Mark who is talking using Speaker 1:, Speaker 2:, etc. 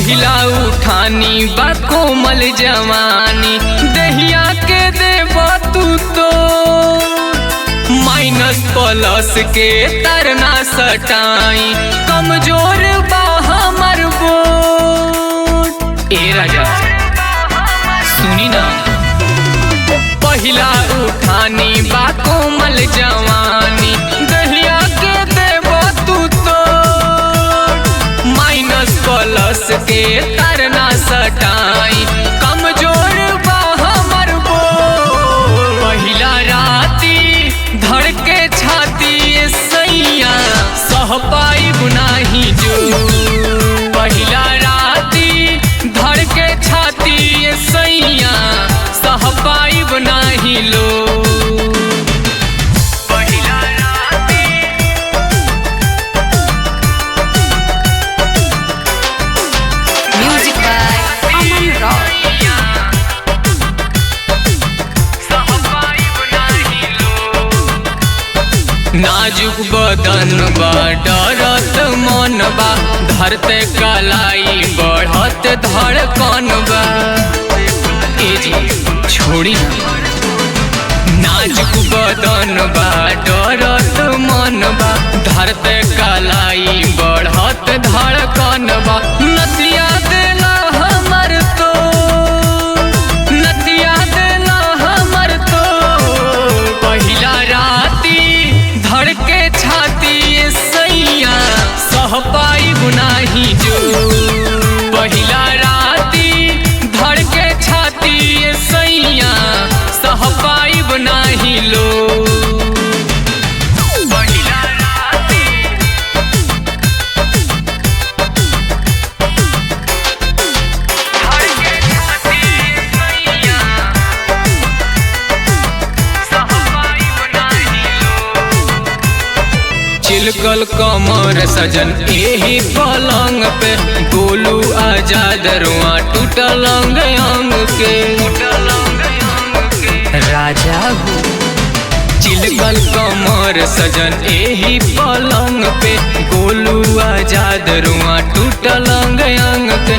Speaker 1: पहिला उठानी बा कोमल जवानी दहिया के देबा तू तो माइनस प्लस के तरना सटाई कमजोर बा हमर वोट। ए राजा सुनी ना, पहिला उठानी बा कोमल जवानी दहिया के देबा तू तो माइनस प्लस के तरना सटाई कमजोर बा हमर वोट। पहिला राती धड़के छाती सैया सह पाइब नाही जो। पहिला राती धड़के छाती सैया सह पाइब नाही लो। पहिला राती
Speaker 2: Music by Aman Rock.
Speaker 1: नाजुक बदन बा डरत मन बा धरते कलाई बढ़त धड़कन बा। ए जी छोड़ी नाजुक बदन बा डरत मन बा धरते कलाई बढ़त धड़कन बा। नदिया देला हमर तो नदिया देला हमर तो पहिला राती धड़के छाती सैया सह पाइब नाही जो। पहिला राती धड़के छाती सैया सह पाइब नाही लो। पहिला राती धड़के छाती सैया सह पाइब नाही लो। चिलकल कमर सजन एही पलंग पे गोलू आजाद रुआ टूटल अंग अंग के राजा हो। चिलकल कमर सजन एही पलंग पे गोलू आजाद रुआ टूटल अंग अंग के